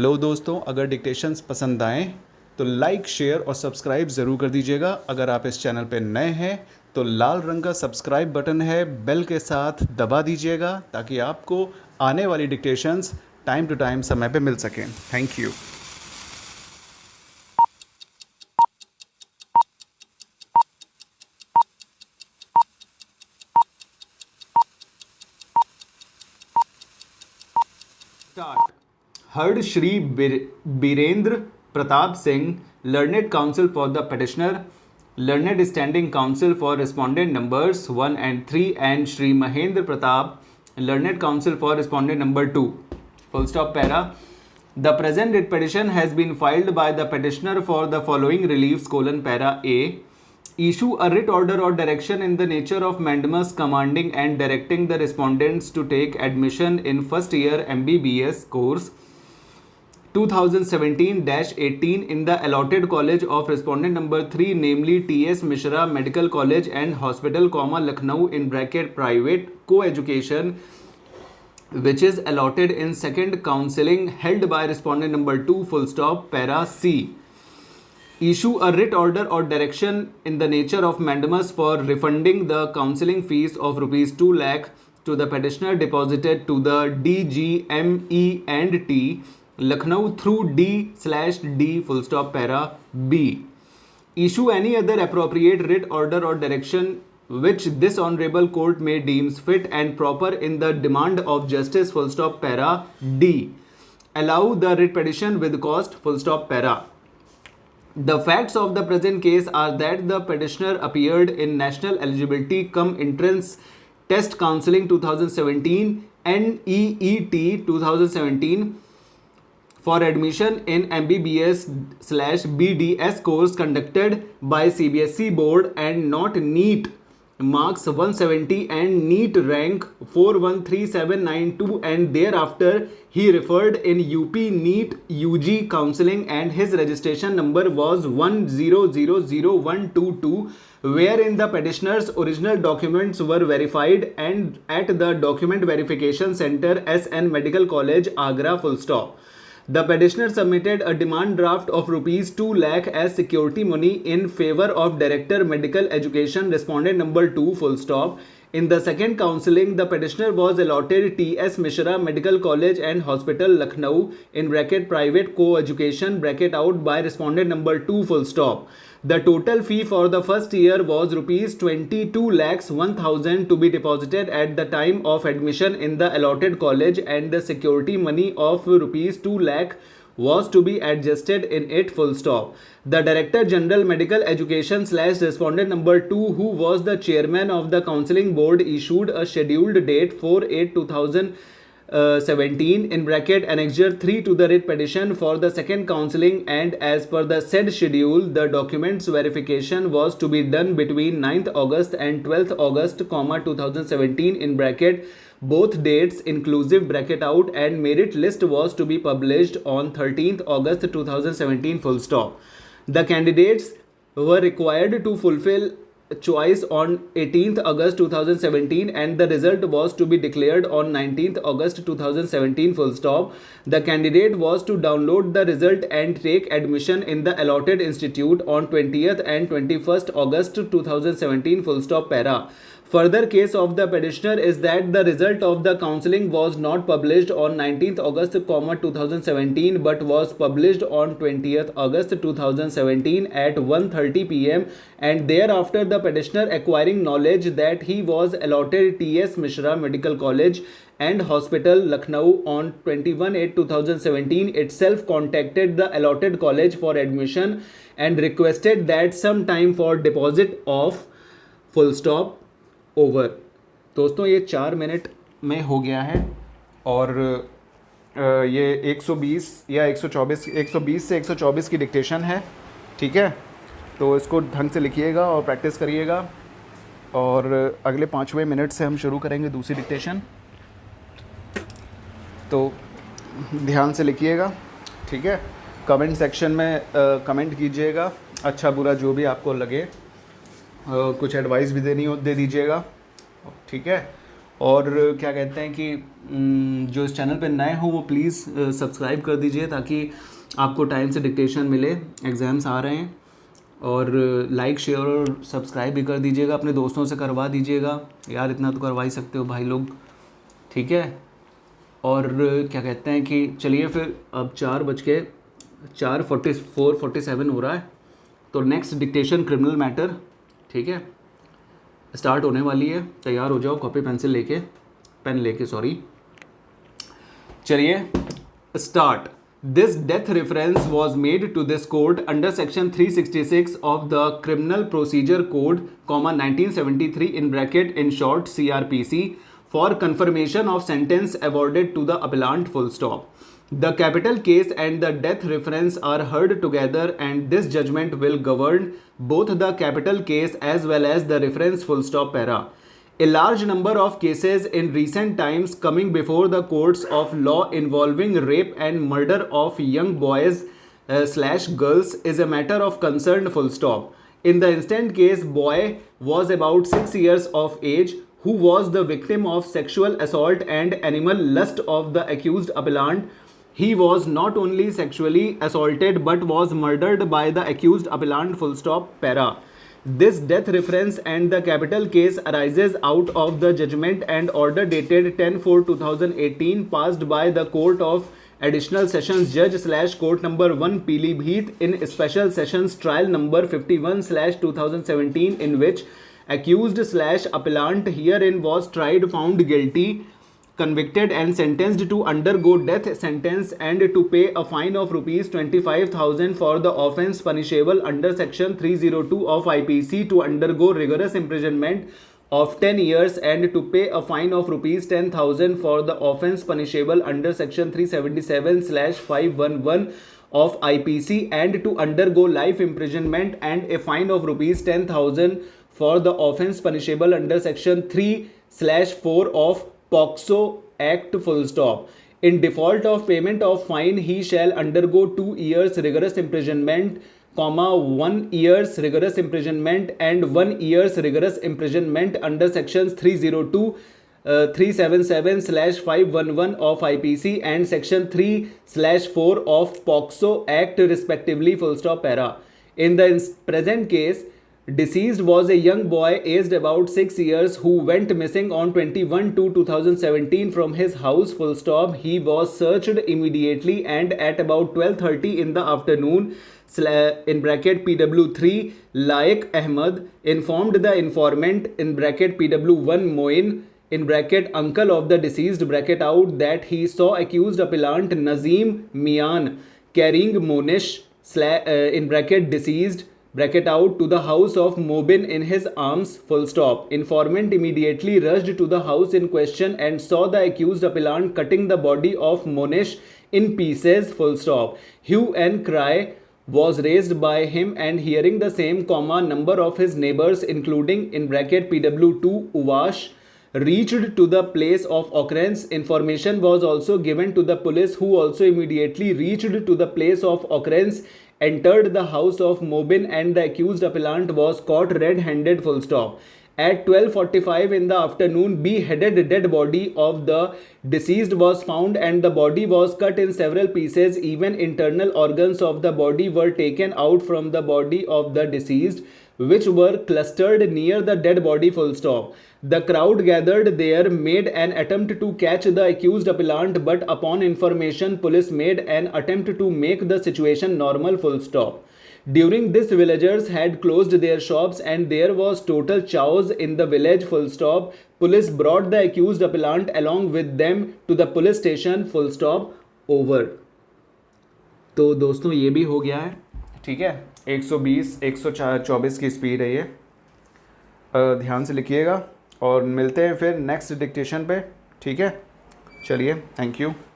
Hello दोस्तों, अगर dictations पसंद आएँ तो लाइक, शेयर और सब्सक्राइब ज़रूर कर दीजिएगा। अगर आप इस चैनल पे नए हैं तो लाल रंग का सब्सक्राइब बटन है, बेल के साथ दबा दीजिएगा ताकि आपको आने वाली डिक्टेशंस टाइम टू टाइम समय पे मिल सकें। Thank you. Start. Heard Shri Birendra Pratap Singh, Learned Counsel for the petitioner, Learned Standing Counsel for respondent numbers 1 and 3, and Shri Mahendra Pratap, Learned Counsel for respondent number 2. Full stop para. The present writ petition has been filed by the petitioner for the following reliefs: para A. Issue a writ order or direction in the nature of mandamus commanding and directing the respondents to take admission in first year MBBS course 2017-18 in the allotted college of respondent number 3, namely T.S. Mishra Medical College and Hospital, Lucknow in bracket private co-education, which is allotted in second counselling held by respondent number 2, full stop, para C. Issue a writ order or direction in the nature of mandamus for refunding the counselling fees of rupees 2 lakh to the petitioner deposited to the DGME&T Lucknow through D/D, full stop, para B. Issue any other appropriate writ order or direction which this honorable court may deems fit and proper in the demand of justice, full stop, para D. Allow the writ petition with cost, full stop, para. The facts of the present case are that the petitioner appeared in National Eligibility cum Entrance Test Counselling 2017 NEET 2017 for admission in MBBS/BDS course conducted by CBSE board and not NEET marks 170 and NEET rank 413792, and thereafter he referred in UP NEET UG counselling and his registration number was 1000122, wherein the petitioner's original documents were verified and at the document verification center SN Medical College, Agra, full stop. The petitioner submitted a demand draft of rupees 2 lakh as security money in favor of Director Medical Education, respondent number 2, full stop. In the second counselling, the petitioner was allotted T.S. Mishra Medical College and Hospital, Lucknow in bracket private co-education bracket out by respondent number 2, full stop. The total fee for the first year was rupees 22 lakhs 1000 to be deposited at the time of admission in the allotted college, and the security money of rupees 2 lakh was to be adjusted in it, full stop. The Director General Medical Education / respondent number 2, who was the chairman of the counselling board, issued a scheduled date 4/8/2017 in bracket annexure 3 to the writ petition for the second counselling, and as per the said schedule the documents verification was to be done between 9th August and 12th August 2017 in bracket both dates inclusive bracket out, and merit list was to be published on 13th August 2017, full stop. The candidates were required to fulfill choice on 18th August 2017 and the result was to be declared on 19th August 2017, full stop. The candidate was to download the result and take admission in the allotted institute on 20th and 21st August 2017, full stop, para. Further case of the petitioner is that the result of the counselling was not published on 19th August, 2017 but was published on 20th August 2017 at 1:30 p.m. and thereafter the petitioner, acquiring knowledge that he was allotted T.S. Mishra Medical College and Hospital, Lucknow on 21/8/2017 itself contacted the allotted college for admission and requested that some time for deposit of, full stop, over. दोस्तों ये 4 minute में हो गया है और ये 120 या 120 से 124 की डिक्टेशन है, ठीक है। तो इसको ढंग से लिखिएगा और प्रैक्टिस करिएगा और अगले 5वें मिनट से हम शुरू करेंगे दूसरी डिक्टेशन। तो ध्यान से लिखिएगा, ठीक है। कमेंट सेक्शन में कमेंट कीजिएगा, अच्छा बुरा जो भी आपको लगे, कुछ एडवाइस भी देनी हो दे दीजिएगा, ठीक है। और क्या कहते हैं कि जो इस चैनल पे नए हो वो प्लीज़ सब्सक्राइब कर दीजिए ताकि आपको टाइम से डिक्टेशन मिले, एग्ज़ाम्स आ रहे हैं। और लाइक शेयर और सब्सक्राइब भी कर दीजिएगा, अपने दोस्तों से करवा दीजिएगा यार, इतना तो करवा ही सकते हो भाई लोग, ठीक है। और क्या कहते हैं कि चलिए फिर अब 4:47 हो रहा है, तो नेक्स्ट डिक्टेशन क्रिमिनल मैटर, ठीक है, स्टार्ट होने वाली है। तैयार हो जाओ, कॉपी पेन लेके सॉरी। चलिए start. This death reference was made to this court under section 366 of the Criminal Procedure Code, 1973 in bracket in short CRPC, for confirmation of sentence awarded to the appellant full stop. The capital case and the death reference are heard together and this judgment will govern both the capital case as well as the reference full stop para. A large number of cases in recent times coming before the courts of law involving rape and murder of young boys / girls is a matter of concern full stop. In the instant case, boy was about 6 years of age who was the victim of sexual assault and animal lust of the accused appellant. He was not only sexually assaulted but was murdered by the accused appellant full stop para. This death reference and the capital case arises out of the judgment and order dated 10/4/2018 passed by the Court of Additional Sessions Judge / Court number 1 Pilibhit in Special Sessions Trial number 51/2017 in which accused / appellant herein was tried, found guilty, convicted and sentenced to undergo death sentence and to pay a fine of rupees 25,000 for the offence punishable under section 302 of IPC, to undergo rigorous imprisonment of 10 years and to pay a fine of rupees 10,000 for the offence punishable under section 377/511 of IPC and to undergo life imprisonment and a fine of rupees 10,000 for the offence punishable under section 3/4 of POCSO Act full stop. In default of payment of fine, he shall undergo 2 years rigorous imprisonment, 1 year's rigorous imprisonment and 1 year's rigorous imprisonment under sections 302, 377/511 of IPC and section 3/4 of POCSO Act respectively full stop para. In the present case, deceased was a young boy aged about 6 years who went missing on 21/2/2017 from his house full stop. He was searched immediately and at about 12:30 in the afternoon in bracket PW3 Laik Ahmed informed the informant in bracket PW1 Moin in bracket uncle of the deceased bracket out that he saw accused appellant Nazim Mian carrying Monish in bracket deceased bracket out to the house of Mobin in his arms full stop. Informant immediately rushed to the house in question and saw the accused appellant cutting the body of Monish in pieces full stop. Hue and cry was raised by him and hearing the same number of his neighbors including in bracket PW2 Uvash reached to the place of occurrence. Information was also given to the police who also immediately reached to the place of occurrence, entered the house of Mobin and the accused appellant was caught red-handed full stop. At 12:45 in the afternoon, beheaded dead body of the deceased was found and the body was cut in several pieces. Even internal organs of the body were taken out from the body of the deceased, which were clustered near the dead body full stop. The crowd gathered there made an attempt to catch the accused appellant, but upon information, police made an attempt to make the situation normal full stop. During this, villagers had closed their shops and there was total chaos in the village full stop. Police brought the accused appellant along with them to the police station full stop. Over. तो दोस्तों ये भी हो गया है, ठीक है। 120 124 की स्पीड है ये, ध्यान से लिखिएगा और मिलते हैं फिर नेक्स्ट डिक्टेशन पे, ठीक है। चलिए, थैंक यू।